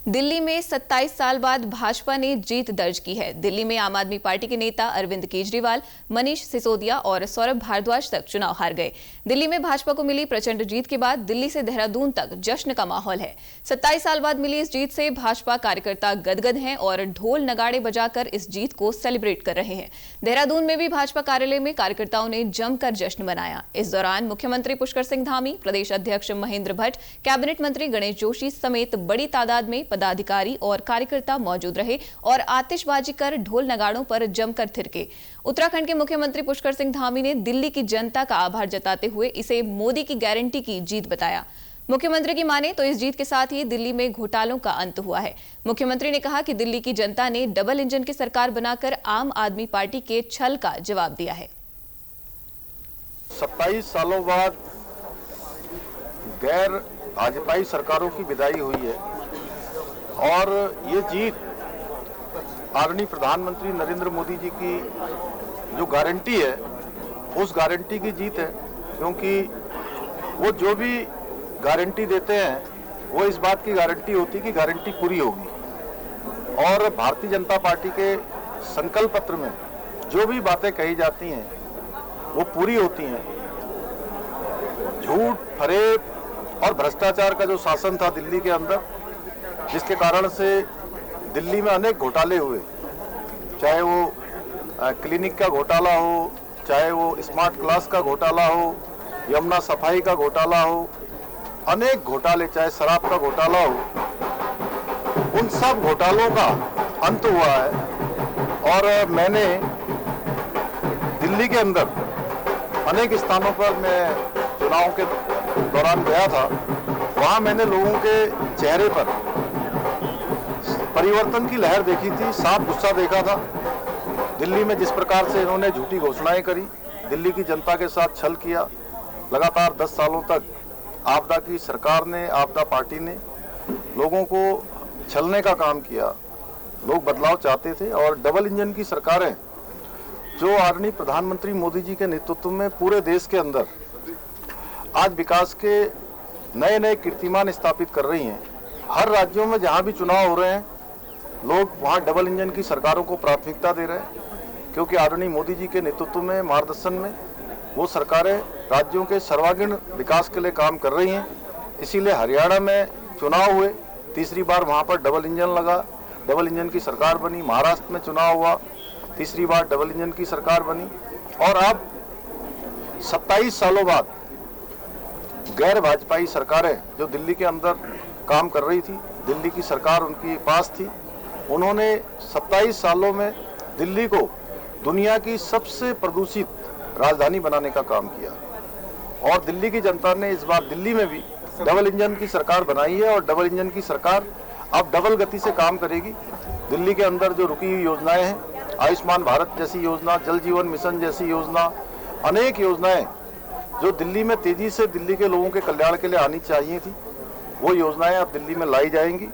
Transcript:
दिल्ली में 27 साल बाद भाजपा ने जीत दर्ज की है। दिल्ली में आम आदमी पार्टी के नेता अरविंद केजरीवाल, मनीष सिसोदिया और सौरभ भारद्वाज तक चुनाव हार गए। दिल्ली में भाजपा को मिली प्रचंड जीत के बाद दिल्ली से देहरादून तक जश्न का माहौल है। 27 साल बाद मिली इस जीत से भाजपा कार्यकर्ता गदगद हैं और ढोल नगाड़े बजाकर इस जीत को सेलिब्रेट कर रहे हैं। देहरादून में भी भाजपा कार्यालय में कार्यकर्ताओं ने जमकर जश्न मनाया। इस दौरान मुख्यमंत्री पुष्कर सिंह धामी, प्रदेश अध्यक्ष महेंद्र भट्ट, कैबिनेट मंत्री गणेश जोशी समेत बड़ी तादाद में पदाधिकारी और कार्यकर्ता मौजूद रहे और आतिशबाजी कर ढोल नगाड़ों पर जमकर थिरके। उत्तराखंड के मुख्यमंत्री पुष्कर सिंह धामी ने दिल्ली की जनता का आभार जताते हुए इसे मोदी की गारंटी की जीत बताया। मुख्यमंत्री की माने तो इस जीत के साथ ही दिल्ली में घोटालों का अंत हुआ है। मुख्यमंत्री ने कहा कि दिल्ली की जनता ने डबल इंजन की सरकार बनाकर आम आदमी पार्टी के छल का जवाब दिया है। 27 सालों बाद गैर भाजपाई सरकारों की विदाई हुई है और ये जीत आदरणीय प्रधानमंत्री नरेंद्र मोदी जी की जो गारंटी है उस गारंटी की जीत है, क्योंकि वो जो भी गारंटी देते हैं वो इस बात की गारंटी होती है कि गारंटी पूरी होगी। और भारतीय जनता पार्टी के संकल्प पत्र में जो भी बातें कही जाती हैं वो पूरी होती हैं। झूठ, फरेब और भ्रष्टाचार का जो शासन था दिल्ली के अंदर, जिसके कारण से दिल्ली में अनेक घोटाले हुए, चाहे वो क्लिनिक का घोटाला हो, चाहे वो स्मार्ट क्लास का घोटाला हो, यमुना सफाई का घोटाला हो, अनेक घोटाले, चाहे शराब का घोटाला हो, उन सब घोटालों का अंत हुआ है। और मैंने दिल्ली के अंदर अनेक स्थानों पर मैं चुनाव के दौरान गया था, वहाँ मैंने लोगों के चेहरे पर परिवर्तन की लहर देखी थी, साफ गुस्सा देखा था। दिल्ली में जिस प्रकार से इन्होंने झूठी घोषणाएं करी, दिल्ली की जनता के साथ छल किया, लगातार 10 सालों तक आपदा की सरकार ने, आपदा पार्टी ने लोगों को छलने का काम किया। लोग बदलाव चाहते थे और डबल इंजन की सरकारें जो आदरणीय प्रधानमंत्री मोदी जी के नेतृत्व में पूरे देश के अंदर आज विकास के नए नए कीर्तिमान स्थापित कर रही हैं। हर राज्यों में जहां भी चुनाव हो रहे हैं, लोग वहां डबल इंजन की सरकारों को प्राथमिकता दे रहे हैं, क्योंकि आदरणीय मोदी जी के नेतृत्व में, मार्गदर्शन में वो सरकारें राज्यों के सर्वांगीण विकास के लिए काम कर रही हैं। इसीलिए हरियाणा में चुनाव हुए, तीसरी बार वहां पर डबल इंजन लगा, डबल इंजन की सरकार बनी। महाराष्ट्र में चुनाव हुआ, तीसरी बार डबल इंजन की सरकार बनी। और अब 27 सालों बाद गैर भाजपाई सरकारें जो दिल्ली के अंदर काम कर रही थी, दिल्ली की सरकार उनकी पास थी, उन्होंने 27 सालों में दिल्ली को दुनिया की सबसे प्रदूषित राजधानी बनाने का काम किया। और दिल्ली की जनता ने इस बार दिल्ली में भी डबल इंजन की सरकार बनाई है और डबल इंजन की सरकार अब डबल गति से काम करेगी। दिल्ली के अंदर जो रुकी हुई योजनाएं हैं, आयुष्मान भारत जैसी योजना, जल जीवन मिशन जैसी योजना, अनेक योजनाएं जो दिल्ली में तेजी से दिल्ली के लोगों के कल्याण के लिए आनी चाहिए थी, वो योजनाएं अब दिल्ली में लाई जाएंगी।